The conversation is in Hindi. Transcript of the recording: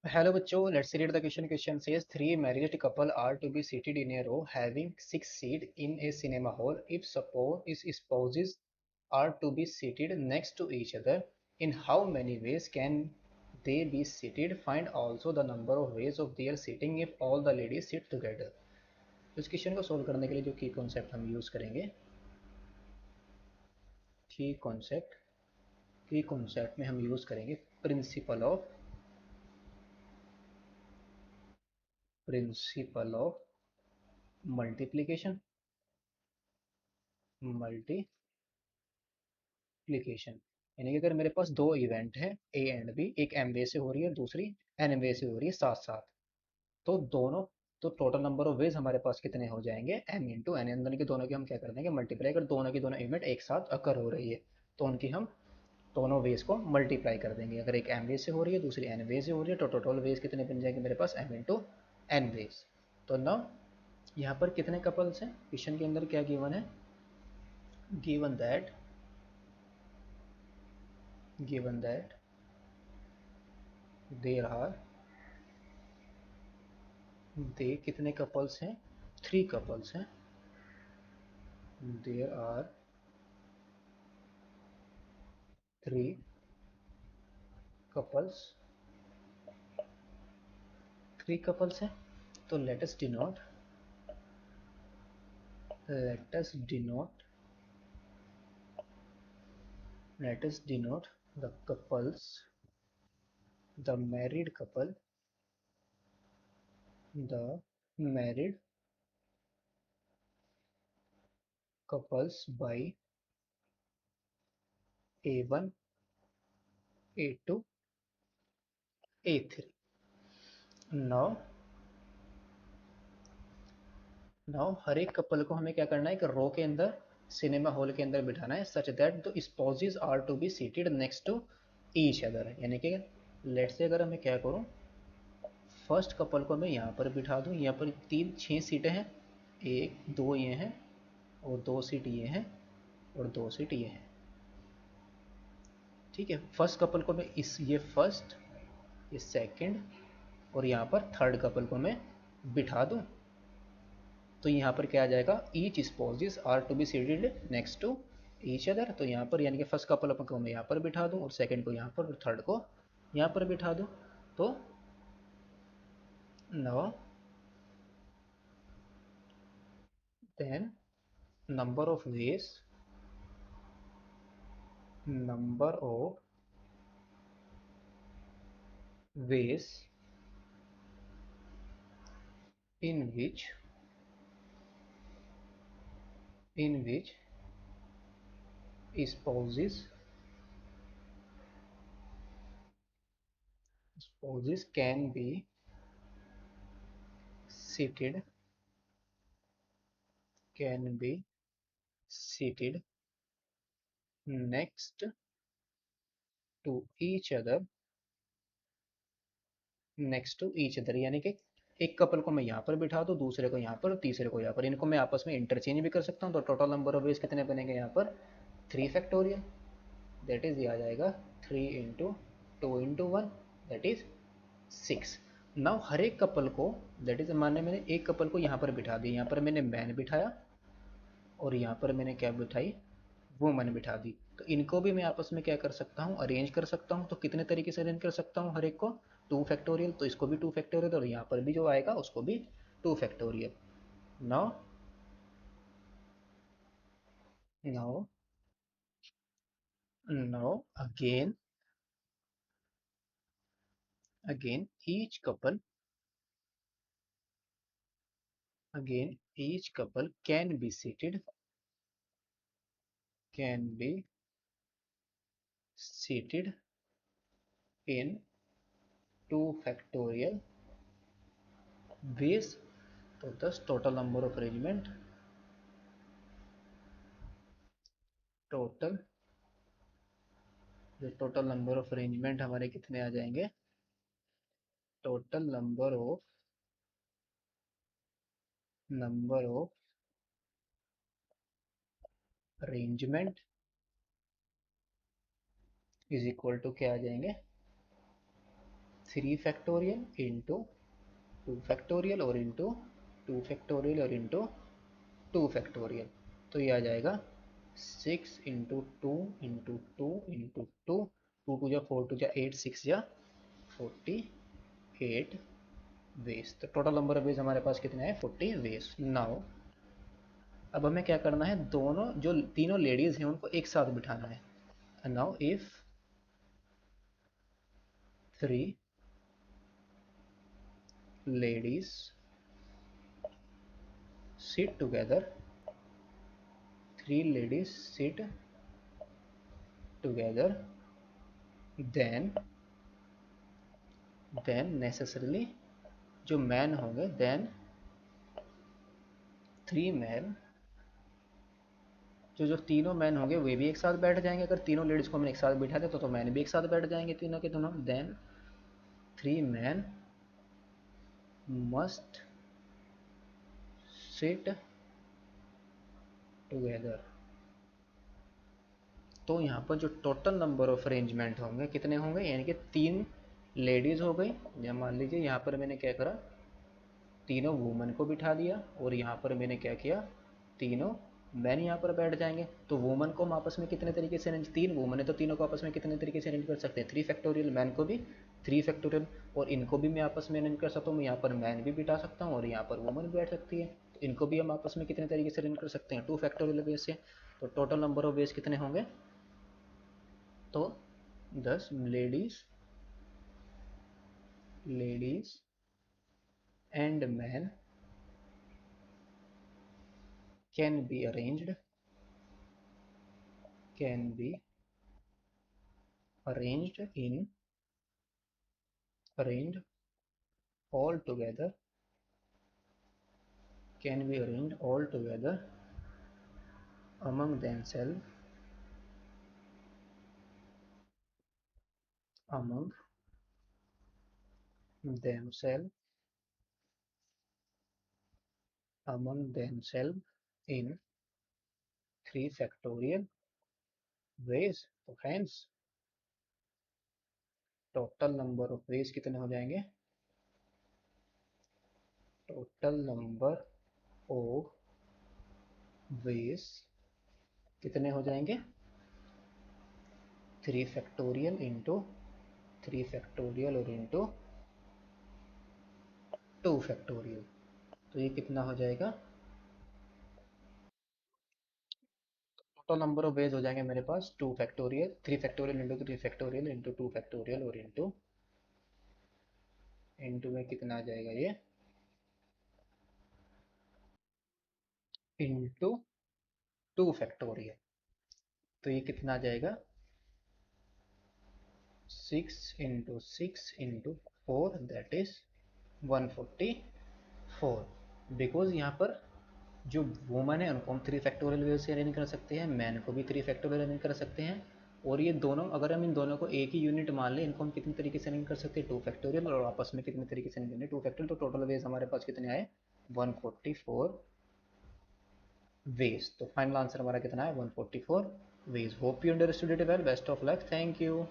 Hello बच्चों, let's read the question. Question says three married couple are to be seated in a row having six seats in a cinema hall. If suppose its spouses are to be seated next to each other, in how many ways can they be seated? Find also the number of ways of their sitting if all the ladies sit together. तो इस क्वेश्चन को सोल्व करने के लिए जो की कॉन्सेप्ट हम यूज करेंगे, की कॉन्सेप्ट में हम यूज करेंगे प्रिंसिपल ऑफ मल्टीप्लिकेशन मल्टीप्लिकेशन। यानी कि अगर मेरे पास दो इवेंट है ए एंड बी, एक एम वे से हो रही है दूसरी एन वे से हो रही है साथ साथ, तो दोनों तो टोटल नंबर ऑफ वेज हमारे पास कितने हो जाएंगे, एम इंटू एन। इन दोनों के हम क्या कर देंगे, मल्टीप्लाई। अगर दोनों की दोनों इवेंट एक साथ अकर हो रही है तो उनकी हम दोनों वेज को मल्टीप्लाई कर देंगे। अगर एक एम वे से हो रही है दूसरी एन वे से हो रही है तो टोटल वेज कितने बन जाएंगे मेरे पास, एम इंटू एन वेज। तो ना यहाँ पर कितने कपल्स हैं, क्वेश्चन के अंदर क्या गिवन है, गिवन दैट देर आर, दे कितने कपल्स हैं, थ्री कपल्स हैं। देर आर थ्री कपल्स, हैं। तो let us denote the couples, the married couples by A1, A2, A3। Now हर एक कपल को हमें क्या करना है, एक रो के अंदर सिनेमा हॉल के अंदर बिठाना है, such that the spouses are to be seated next to each other. यानी कि लेट से अगर मैं क्या करूं, फर्स्ट कपल को मैं यहाँ पर बिठा दूं, यहाँ पर तीन छः सीटें हैं, एक दो ये हैं और दो सीट ये हैं और दो सीट ये हैं। ठीक है, फर्स्ट कपल को मैं ये फर्स्ट, ये सेकंड और यहाँ पर थर्ड कपल को मैं बिठा दूं, तो यहाँ पर क्या आ जाएगा, each spouses are to be seated next to each other. तो यहाँ पर यानी कि फर्स्ट कपल को मैं यहाँ पर बिठा दूँ और सेकंड को यहाँ पर और थर्ड को यहाँ पर बिठा दूँ। तो now then number of ways in which spouses can be seated next to each other, यानी कि एक कपल को मैं यहाँ पर बिठा दूँ, दूसरे को यहाँ पर, तीसरे को यहाँ पर, इनको मैं आपस में इंटरचेंज भी कर सकता हूँ। तो टोटल नंबर ऑफ वेज कितने बनेंगे यहाँ पर, 3 फैक्टोरियल। दैट इज ये आ जाएगा 3 into 2 into 1, that is 6। Now हर एक कपल को, दैट इज माने मैंने एक कपल को यहाँ पर बिठा दिया, यहाँ पर मैंने मैन बिठाया और यहाँ पर मैंने क्या बिठाई, वुमन बिठा दी। तो इनको भी मैं आपस में क्या कर सकता हूँ, अरेंज कर सकता हूँ। तो कितने तरीके से अरेंज कर सकता हूँ हर एक को, 2 फैक्टोरियल। तो इसको भी 2 फैक्टोरियल और यहाँ पर भी जो आएगा उसको भी 2 factorial. Now now now again each couple can be seated in 2 factorial ways। तो दस total total number of arrangement हमारे कितने आ जाएंगे, total number of arrangement is equal to क्या आ जाएंगे, 3 फैक्टोरियल इंटू 2 फैक्टोरियल और इंटू 2 फैक्टोरियल और इंटू 2 फैक्टोरियल। तो ये आ जाएगा 6 into two into two into two, two two जा 4 टू जा 8, 6 जा 48 वेज। तो टोटल नंबर ऑफ वेज हमारे पास कितने हैं? 40 वेज। नाउ अब हमें क्या करना है, दोनों जो तीनों लेडीज हैं उनको एक साथ बिठाना है। Now if 3 ladies sit together, 3 ladies sit together, then necessarily जो मैन होंगे, then 3 men, जो तीनों मैन होंगे वे भी एक साथ बैठ जाएंगे। अगर तीनों लेडीज को हम एक साथ बिठा दें तो मैन भी एक साथ बैठ जाएंगे तीनों के दोनों। Then 3 men must sit together। तो यहाँ पर जो टोटल नंबर ऑफ अरेंजमेंट होंगे कितने होंगे, यानी कि 3 लेडीज हो गई, या मान लीजिए यहाँ पर मैंने क्या करा, तीनों वुमन को बिठा दिया, और यहाँ पर मैंने क्या किया, तीनों मैन यहाँ पर बैठ जाएंगे। तो वुमन को हम आपस में कितने तरीके से अरेंज, 3 वुमन है तो तीनों को आपस में कितने तरीके से अरेंज कर सकते हैं, 3 फैक्टोरियल, मैन को भी 3 फैक्टोरियल, और इनको भी मैं आपस में अरेंज कर सकता हूँ। मैं यहाँ पर मैन भी बिठा सकता हूँ और यहाँ पर वुमन भी बैठ सकती है। तो इनको भी हम आपस में कितने तरीके से अरेंज कर सकते हैं, 2 फैक्टोरियल बेस से। तो टोटल नंबर ऑफ बेस कितने होंगे, तो 10 ladies and man can be arranged, can be arranged in arranged all together, can be arranged all together among themselves, among themselves, among themselves in 3 factorial ways। तो hence total number of veg कितने हो जाएंगे, टोटल नंबर ऑफ वेज कितने हो जाएंगे, 3 फैक्टोरियल इंटू 3 फैक्टोरियल और इंटू 2 फैक्टोरियल। तो ये कितना हो जाएगा, टोटल नंबर ऑफ वेज हो जाएंगे मेरे पास 2 factorial, 3 factorial into 3 factorial into 2 factorial और इंटू इंटू में कितना आ जाएगा ये, इंटू 2 फैक्टोरियल। तो ये कितना आ जाएगा, 6 into 6 into 4, that is 144। Because यहाँ पर जो वुमन है उनको हम 3 फैक्टोरियल वे से अरेंज कर सकते हैं, मैन को भी 3 फैक्टोरियल अरेंज कर सकते हैं, और ये दोनों अगर हम इन दोनों को एक ही यूनिट मान लें, इनको हम कितने तरीके से अरेंज कर सकते हैं, 2 फैक्टोरियल, और आपस में कितने तरीके से अरेंज करेंगे, 2 फैक्टोरियल। तो टोटल वेज हमारे पास कितने आए, 144 वेज। तो फाइनल आंसर हमारा कितना है, 144 ways. Hope you understood it well, best of luck, thank you.